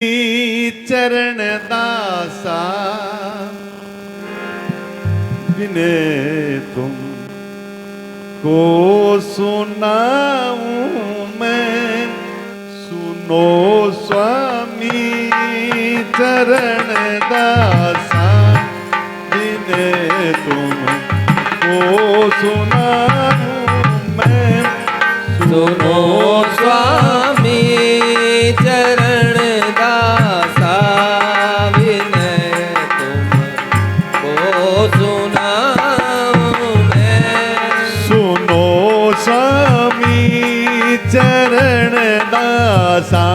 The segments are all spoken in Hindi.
चरण दासा विनय तुम को सुनाऊं मैं, सुनो स्वामी चरण दासा विनय तुम को सुनाऊं मैं, सुनो स्वामी चरण दासा विनय तुमको सुनाऊं मैं। सुनो स्वामी चरण दासा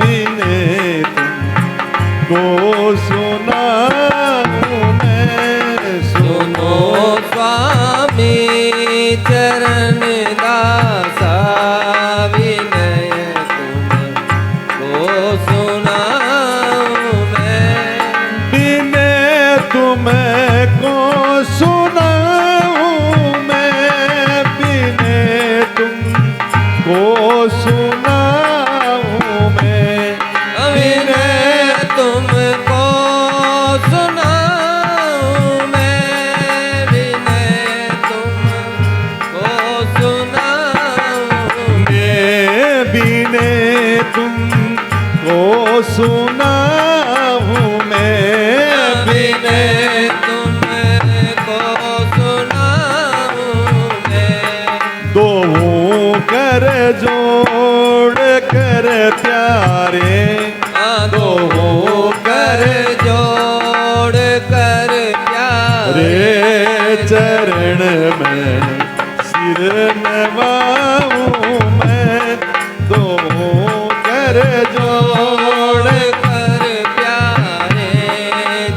विनय तुमको सुनाऊं मैं, सुनो स्वामी चरण दासा विनय तुमको सुनाऊं मैं। विनय तुमको सुनाऊं मैं, विनय तुमको सुनाऊं मैं, विनय तुमको सुनाऊं मैं, विनय तुमको सुनाऊं मैं, विनय तुमको सुनाऊं मैं, विनय तुमको सुनाऊं मैं। दोहूं कर जोड़ कर प्यारे, दोहूं कर जोड़ कर प्यारे, चरण में सिर नवाऊं मैं, दोहूं कर जोड़ कर प्यारे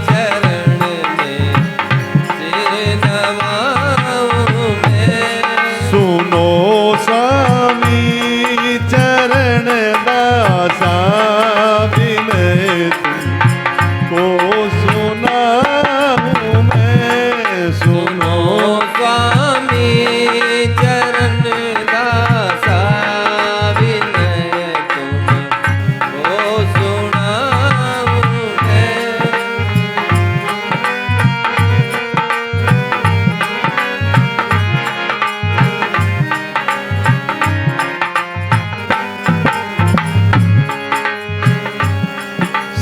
चरण में सिर नवाऊं मैं। सुनो स्वामी चरण दासा विनय तुमको सुनाऊं मैं, सुनो स्वामी चरण दासा विनय तुमको सुनाऊं मैं।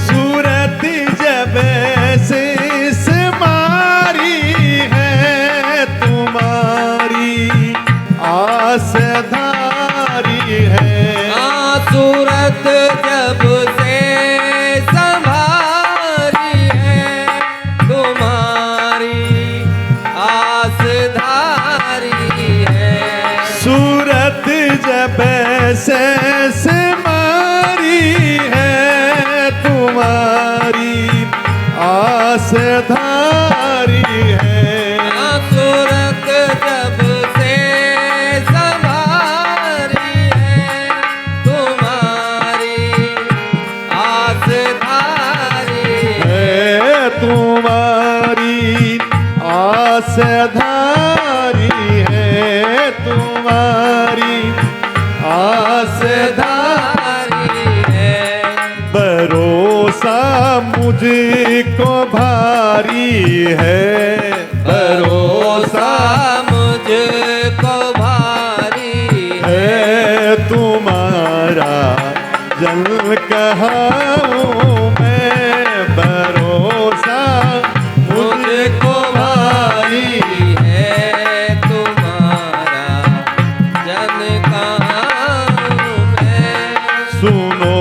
सूरत जब शेष मारी है तुम्हारी आस धारी है, सूरत जब से संभारी है तुम्हारी आस धारी है। सूरत जब शेष मारी है तुम्हारी आस धारी है, सूरत जब से संभारी है तुम्हारी आस धारी है तुम्हारी आस धारी है, तुम्हारी आस धारी है। भरोसा मुझको भारी है, भरोसा मुझको भारी है तुम्हारा जल कहाऊं मैं, भरोसा मुझको भारी है तुम्हारा जन कहाऊं मैं। सुनो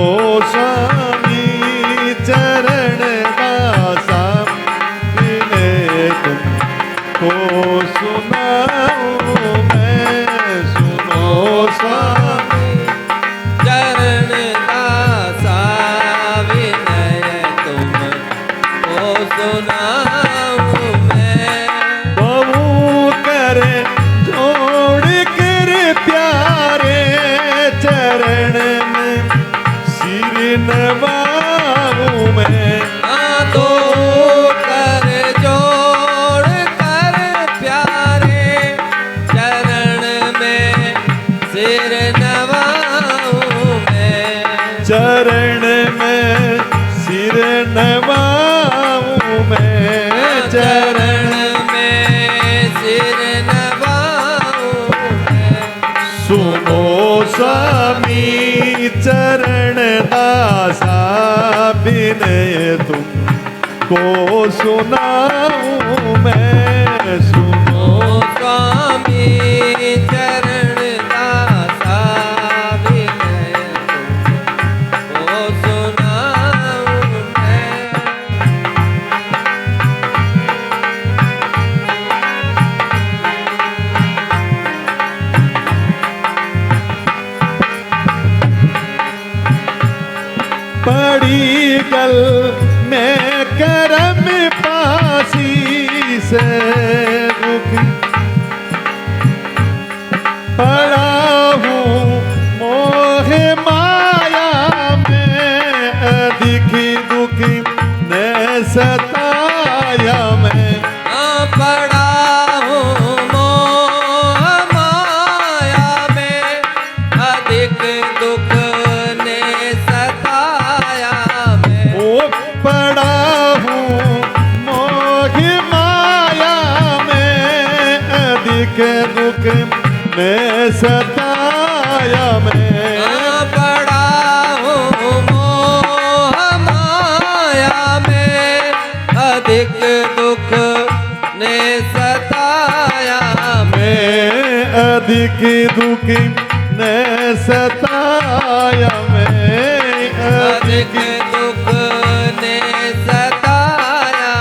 स्वामी चरण दासा विनय तुमको सुनाऊं मैं, सुनो स्वामी चरण दासा विनय को सुनाऊं मैं, सुनो ओ स्वामी चरण दासा विनय तुमको सुनाऊं मैं। पड़ी गल मैं करम पासी से दुखी, पड़ा हूँ मोह माया में, अधिक दुखी ने सताया मैं। पड़ा हूँ मोह माया में, अधिक दुख ने सताया मैं। ओ पड़ा हूँ मोह माया में, अधिक दुख ने सताया मैं। पड़ा हूँ मोह माया में, अधिक दुख ने सताया मैं अधिक दुखी ने सताया मैं, अधिक दुख ने सताया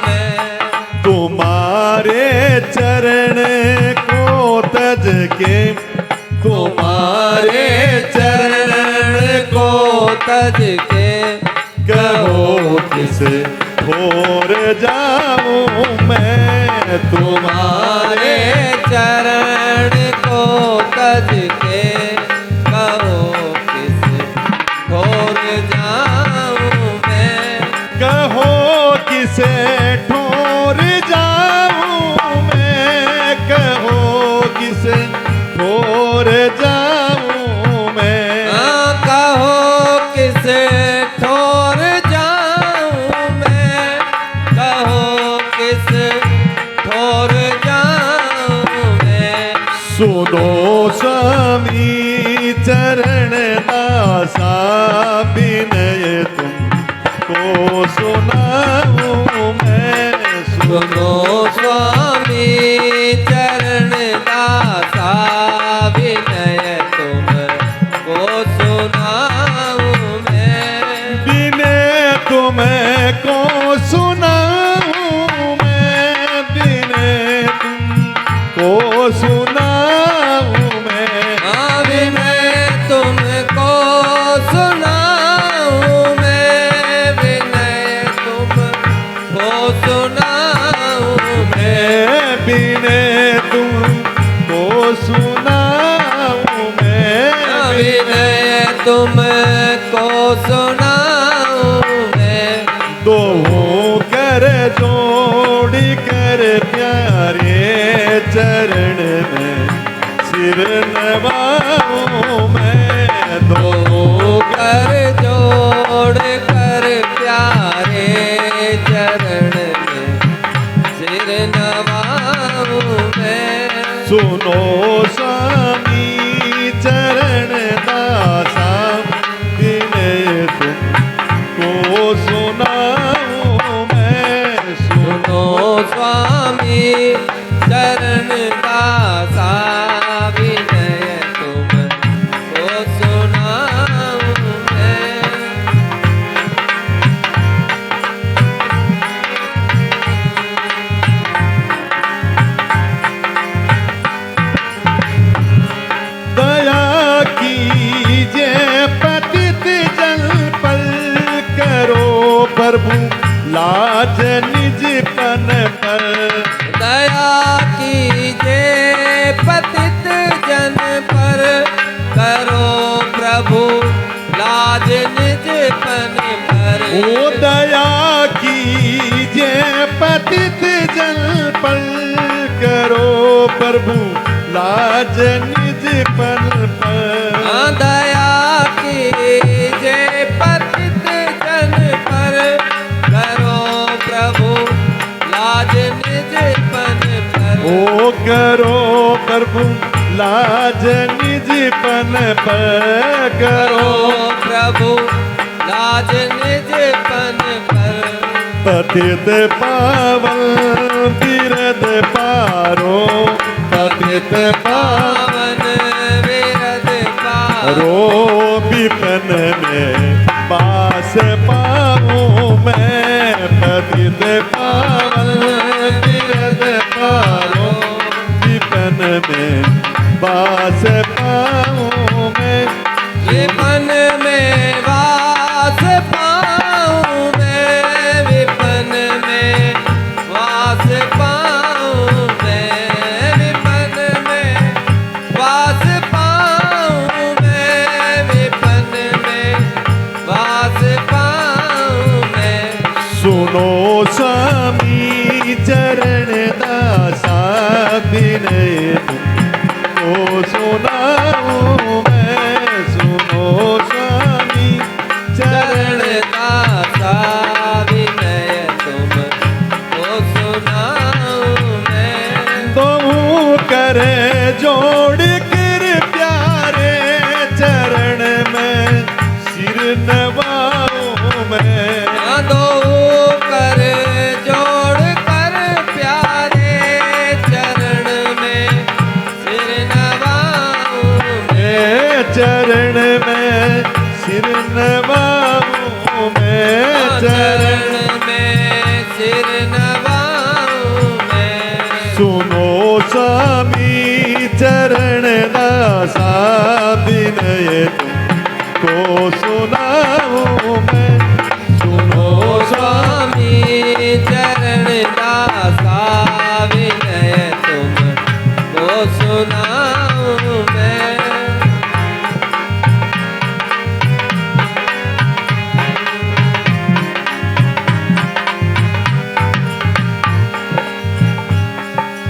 मैं। तुम्हारे चरण को तज के, तुम्हारे चरण को तज के कहो किसे छोड़ जाऊं मैं, तुम्हारे चरण को तज के कहो किस ठोर जाऊं मैं। कहो किसे ठोर जाऊं मैं, कहो किसे ठोर जाऊं मैं। कहो किसे ठोर जाऊं मैं, कहो किस ठोर जाऊं मैं। सुनो स्वामी चरण दासा विनय तुमको सुनाऊं मैं, सुनो स्वामी चरण दासा विनय तुमको सुनाऊं मैं। विनय तुमको सुनाऊं मैं, विनय तुमको सुनाऊं मैं। विनय तुमको सुनाऊं मैं, विनय तुमको सुनाऊं मैं। विनय तुमको सुनाऊं मैं, विनय तुमको सुनाऊं मैं। दोहों कर जोड़ी कर प्यारे चरण में सिर नवाऊं मैं। दो कर जोड़ कर प्यारे चरण में सिर नवाऊं मैं। सुनो स्वामी चरण दासा विनय तुमको सुनाऊं मैं, सुनो स्वामी चरण दासा विनय तुमको सुनाऊं मैं। दया कीजिए पतित जन पर, करो प्रभु लाज निजपन पर। दया कीजिए पतित जन पर, करो प्रभु लाज निजपन पर। ओ दया कीजिए पतित जन पर, करो प्रभु लाज निजपन पर। दया कीजिए पतित जन पर, करो प्रभु लाज निजपन पर। ओ करो प्रभु लाज निजपन पर, करो प्रभु लाज निजपन पर। पतित पावन बिरद पारो, पतित पावन पावन विरद पारो, विपन में बास पाऊं मैं। पतित पावन बिरद पारो, विपन में बास पाऊं मैं। विपन में वास पाऊं मैं, विपन में वास पाऊं मैं, विपन में वास पाऊं मैं, विपन में वास पाऊं मैं। सुनो स्वामी चरण दासा विनय तुमको सुनाऊं मैं। सुनो स्वामी चरण चरण दासा विनय तुमको सुनाऊं मैं। तुम करे जोड़ कर प्यारे चरण में सिर नवाऊं मैं। दो कर जोड़ कर प्यारे चरण में सिर नवाऊं मैं। चरण में सिर नवाऊं मैं। चरण में सिर नवाऊं मैं। सुनो स्वामी चरण दासा विनय तुमको सुनाऊं मैं। सुनो स्वामी चरण दासा विनय तुमको सुनाऊं मैं।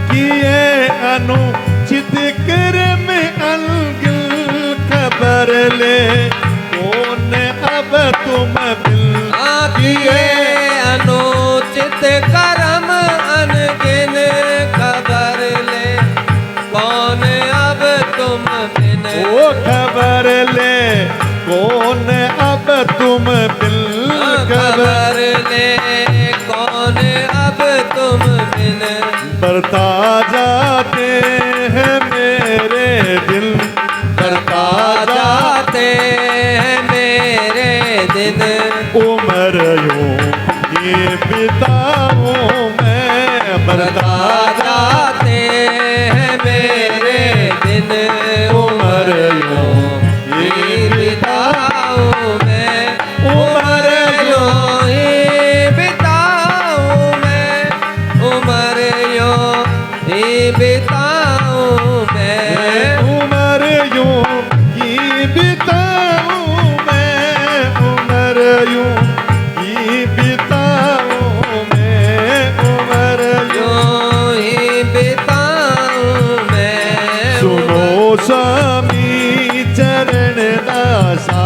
किए अनुचित कर्म अलगल खबर ले कौन अब तुम बिल। किए अनुचित कर्म अनगिन खबर ले कौन अब तुम बिन। ओ खबर ले कौन अब तुम बिल। खबर ले कौन अब तुम बिन। बढ़ता जाते हैं मेरे दिल, बढ़ता जाते हैं मेरे दिन। उम्र यूं ये बिताऊं मैं। बढ़ता जाते हैं मेरे दिन। उम्र यूं ये बिताऊं मैं। उम्र यूं ही बिताऊं मैं। उम्र यूं ही बिताऊं मैं। उम्र यूं ही बिताऊं मैं। उम्र यूं ही बिताऊं मैं। उम्र यूं ही बिताऊं मैं। सुनो स्वामी चरण दासा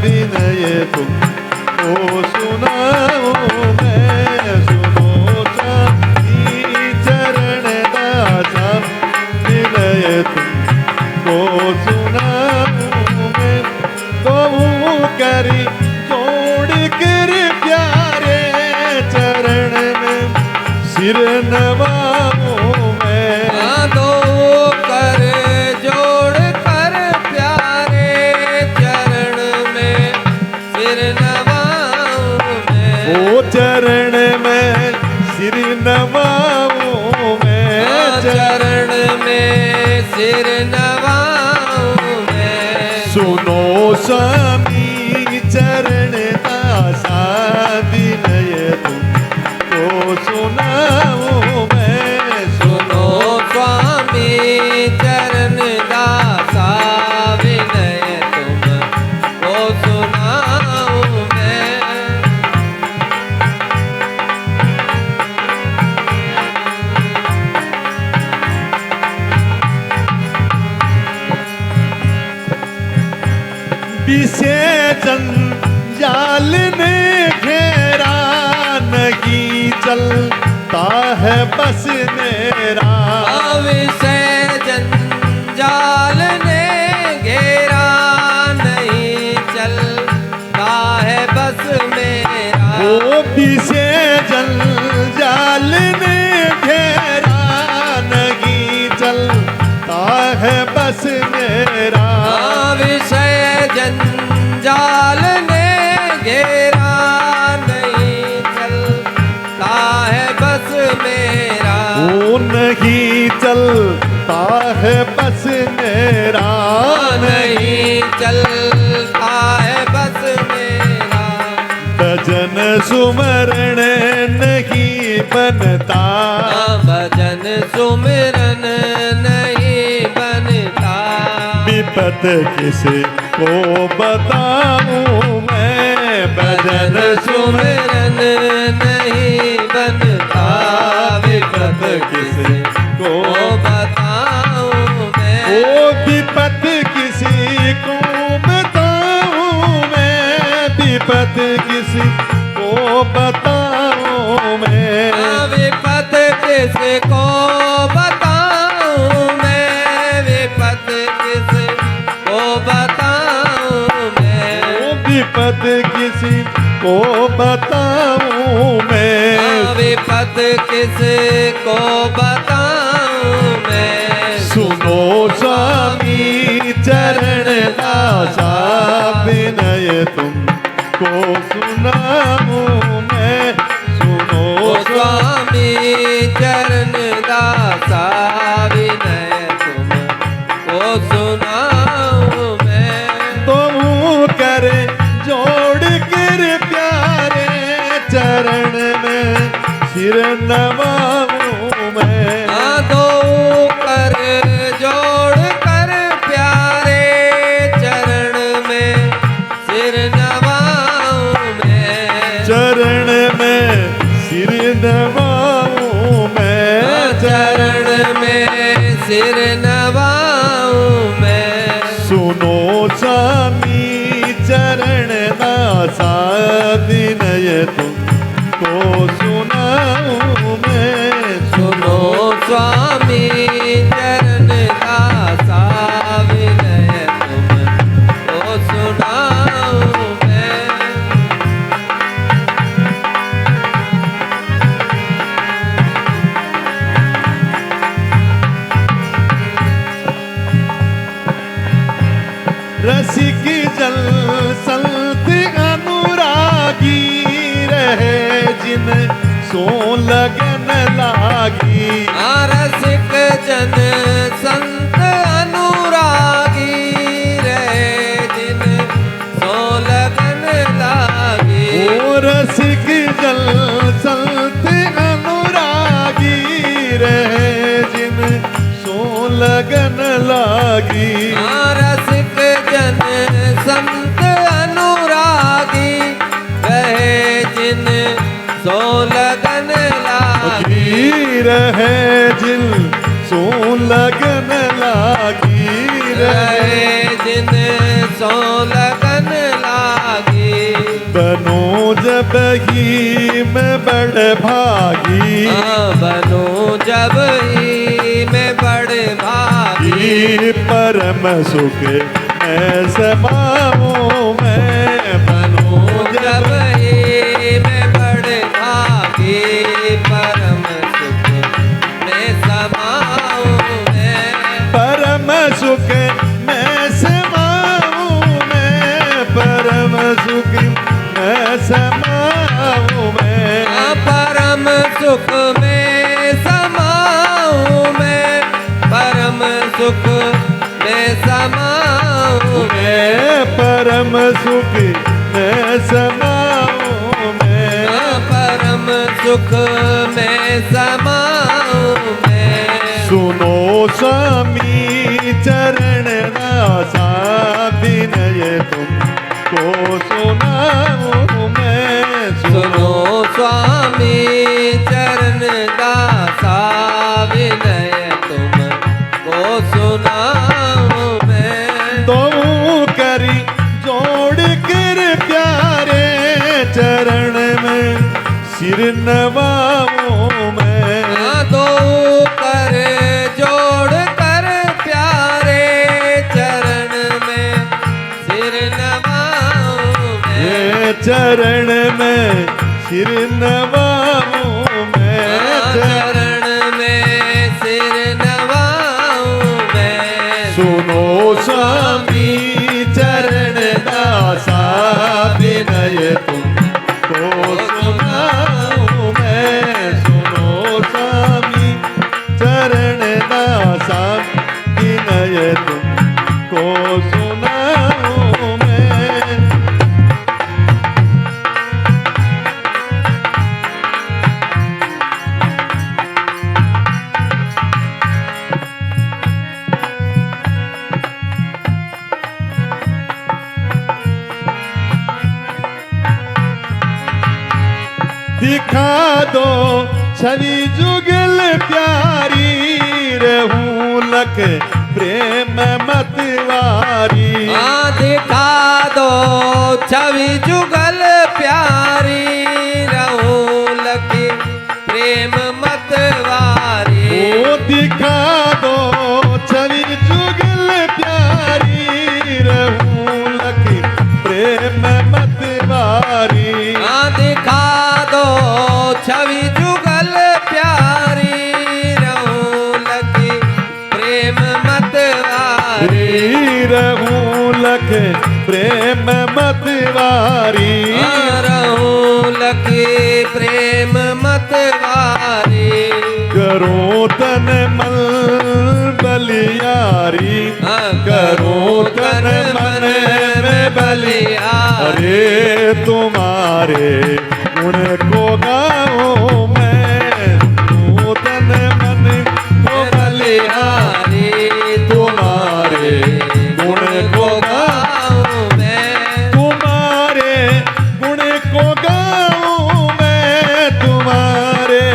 विनय तुमको सुनाऊं मैं। सुनो स्वामी चरण दासा विनय तुमको सुनाऊं मैं। तुम करी जोड़ कर प्यारे चरण में सिर नवाऊं मैं। दो कर जोड़ कर प्यारे चरण में सिर नवाऊं मैं। ओ चरण में सिर नवाऊं मैं। चरण में सिर नवाऊं मैं। सुनो स्वामी चरण दासा विनय तुमको सुनाऊं मैं। सुनो स्वामी चरण दासा विनय तुमको सुनाऊं मैं। विसेचन जाल ने घेरा नहीं चलता है बस मेरा। विषय जंजाल ने घेरा नहीं चलता है बस मेरा। वो विषय मेरा। विषय जंजाल ने घेरा, नहीं चलता है बस मेरा। वो नहीं चलता है बस मेरा, नहीं चलता है बस मेरा। भजन सुमरण नहीं बनता, भजन सुमिरन नहीं बनता। विपत किसी को बताऊं मैं, भजन सुमरण सुमिरन नहीं बनता। विपत किसी को बताऊं मैं। ओ विपत किसी को बताऊं मैं, विपत किसी को बताऊं मैं। विपत किसको बताऊं मैं। विपत किसको बताऊं मैं। ओ विपत किसी को बताऊं मैं। विपत किसको बताऊं मैं। सुनो स्वामी चरण दासा, विनय तुमको सुनाऊं मैं। सुनो ओ स्वामी चरण दासा, विनय तुमको सुनाऊं मैं। तुम करे जोड़ कर प्यारे चरण में सिर नवाऊं मैं। दो कर जोड़ कर प्यारे चरण में सिर नवाऊं मैं। चरण में सिर नवाऊं मैं। चरण में सिर नवाऊं मैं। सुनो स्वामी चरण दासा, विनय तुमको सुनाऊं मैं। सुनो स्वामी चरण दासा, विनय तुमको सुनाऊं मैं। रसिक जल संत अनुरागी रहे जिन सो लगन लागी। रसिक जन संत अनुरागी रहे जिन सो लगन लागी। ओ रसिक जल संत अनुरागी रहे जिन सो लगन लागी। रसिक जन संत अनुरागी रहे जिन सो लगन लागी। रहे जिन सो लगन लागी। रहे जिन सो लगन लागी। बनो जब ही मैं बड़ भागी, बनो जब ही मैं बड़ भागी। परम सुख मैं समाऊं मैं। बनो जब ही मैं बड़ भागी। परम सुख में समाऊं मैं। परम सुख मैं समाऊं मैं। परम सुख मैं समाऊं मैं। परम सुख में समाऊं मैं। परम सुख में समाऊं मैं। परम सुख मैं समाऊं मैं। परम सुख में समाऊं मैं। सुनो स्वामी चरण दासा, विनय तुमको सुनाऊं मैं। सुनो स्वामी चरण दासा, विनय तुमको सुनाऊं मैं। दो करी जोड़ कर प्यारे चरण में सिर नवाऊं मैं। दो कर जोड़ कर प्यारे चरण में सिर नवाऊं मैं। चरण में सिर नवाऊं मैं। चरण में सिर नवाऊं मैं। सुनो दिखा दो छवि जुगल प्यारी, रहूं लख प्रेम मतवारी। दिखा दो छवि जुगल प्यारी, रहूं लखी प्रेम मतवारी। ओ दिखा दो छवि जुगल प्यारी, रहूं लख प्रेम मतवारी। दिखा दो छवि जुगल प्यारी, रहूं लखी प्रेम मतवारी। रहूं लख प्रेम मतवारी। रहूं लखी प्रेम मतवारी। करो तन मन बलियारी, करो तन मन में बलियारी। अरे तुम्हारे गुण को गाऊं मैं, तो तन मन को बलिहारी। तुम्हारे गुण को गाऊं मैं, तुम्हारे गुण को गाऊं मैं, तुम्हारे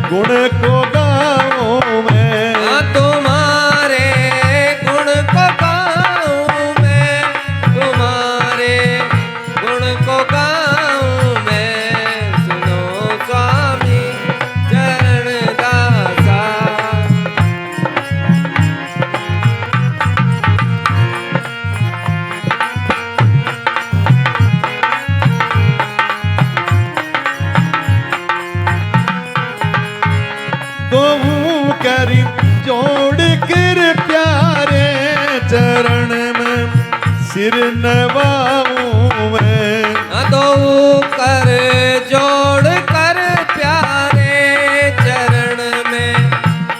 गुण को गाऊं मैं। तुम्हारे गुण को गाऊं मैं, तुम्हारे गुण को गाऊं मैं। सुनो स्वामी चरण दासा। दोहूं करी जोड़ कर प्यारे चरण में सिर नवाऊं मैं। दो कर जोड़ कर प्यारे चरण में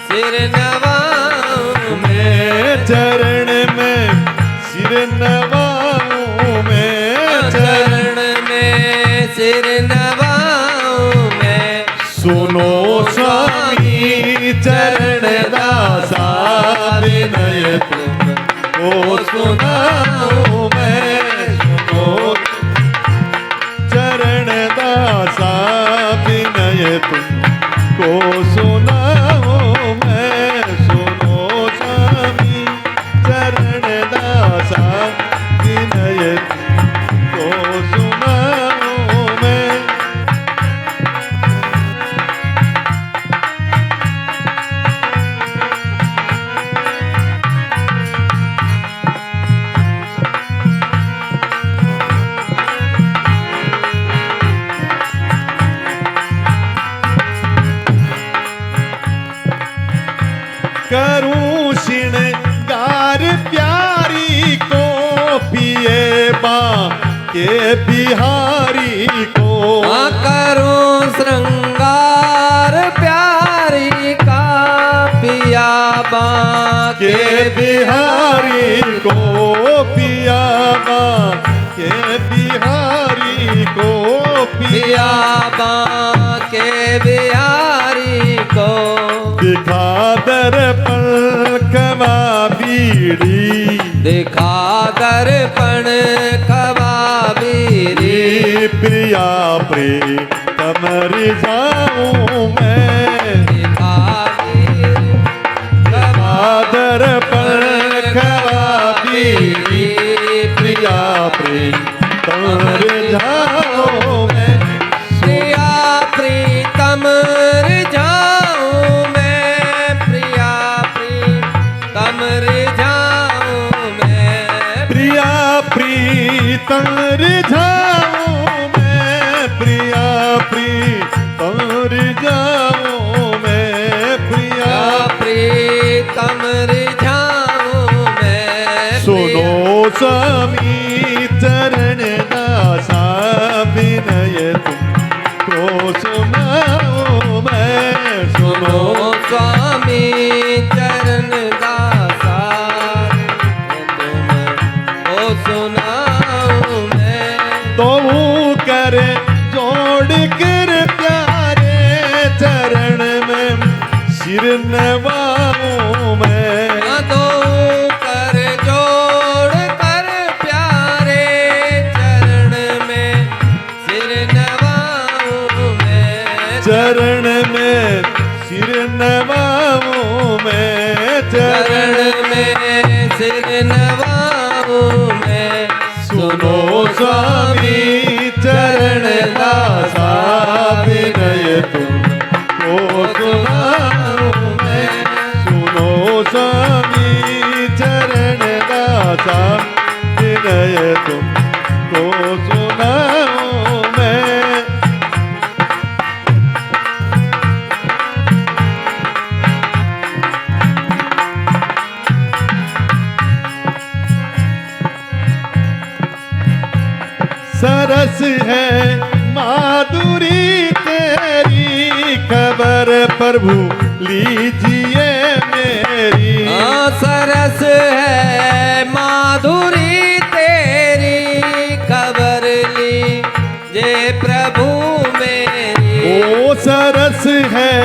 सिर नवाऊं मैं, चरण में सिर नवाऊं मैं। चरण में सिर नवाऊं मैं। सुनो स्वामी चरण दासा, विनय तुमको सुनाऊं मैं। सुनो चरण दासा, विनय तुमको सुनाऊं मैं। सुनो स्वामी चरण दासा, विनय तुमको सुनाऊं मैं। करूं श्रृंगार प्यारी को, पिए बा के बिहारी को। करूं श्रृंगार प्यारी का, पिया बा के बिहारी को, पिया बा के बिहारी को। पिया बा के बिहारी को। दिखा दर्पण कमा बीड़ी, दिखा दर्पण खबाबीरी। प्रिया प्रीतम रिझाऊं मैं। दिखा दर्पण कमा बीड़ी, प्रिया प्रीतम रिझाऊं मैं। प्रिया प्रीतम रिझाऊं मैं। प्रिया प्रीतम रिझाऊं मैं। प्रिया प्रीतम रिझाऊं मैं। प्रिया प्रीतम रिझाऊं मैं। प्रिया प्रीतम रिझाऊं मैं। सुनो स्वामी चरण दासा, विनय तुमको सुनाऊं मैं। सुनो स्वामी चरण दासा, तुमको सुनाऊं मैं। तो कर जोड़ कर प्यारे चरण में सिर नवाऊं मैं। दो कर जोड़ कर प्यारे चरण में सिर नवाऊं मैं। चरण में सिर नवाऊं मैं, चरण में सिर नवाऊं मैं। सुनो स्वामी चरण दासा विनय तुमको सुनाऊं मैं। सुनो स्वामी चरण दासा विनय तुमको सुनाऊं मैं। सरस है माधुरी तेरी, खबर प्रभु लीजिए मेरी। सरस है माधुरी तेरी, खबर लीजे प्रभु मेरी। ओ सरस है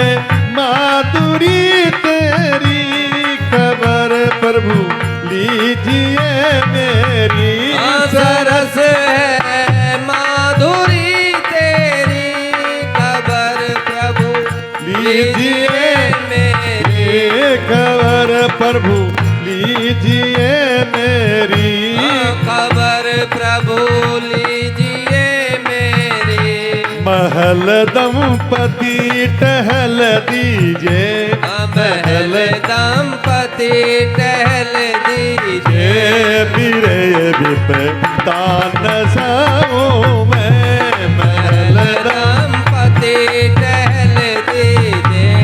माधुरी तेरी, खबर प्रभु लीजिए मेरी। सरस है माधुरी तेरी, खबर प्रभु लीजिए मेरी। खबर प्रभु लीजिए मेरी। खबर प्रभु लीजिए मेरी। महल दंपति टहल दीजिए, महल दंपति टहल दीजिए। बिरे विपता नसाऊं मैं। महल दंपति टहल दीजिए,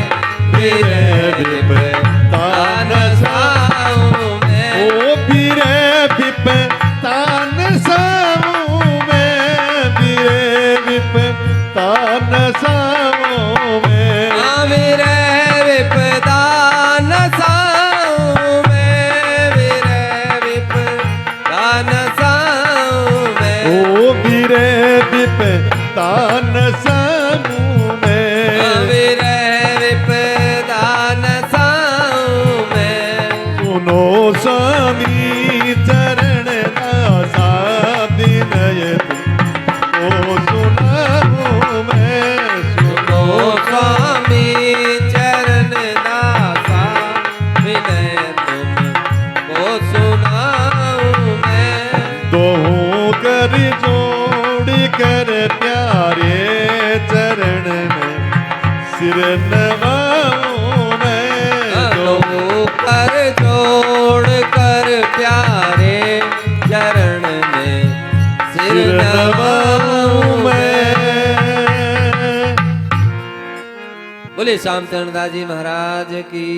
बिरे विपता नसाऊं मैं। ओ बिरे विपता नसाऊं मैं। बिरे विपता नसाऊं मैं। बिरे विपदा नसाऊं मैं। बिरे विपदा नसाऊं मैं। ओ बिरे विपता नसाऊं मैं। बिरे विपदा नसाऊं मैं। सुनो स्वामी चरण दासा विनय तुमको सुनाऊं मैं। सुनो स्वामी चरण दासा विनय तुमको सुनाऊं मैं। दोहू कर जोड़ कर प्यारे चरण में सिर नवाऊं मैं। दो कर जोड़ कर प्यारे चरण में सिर नवाऊं मैं। बोले श्याम चरण दास जी महाराज की।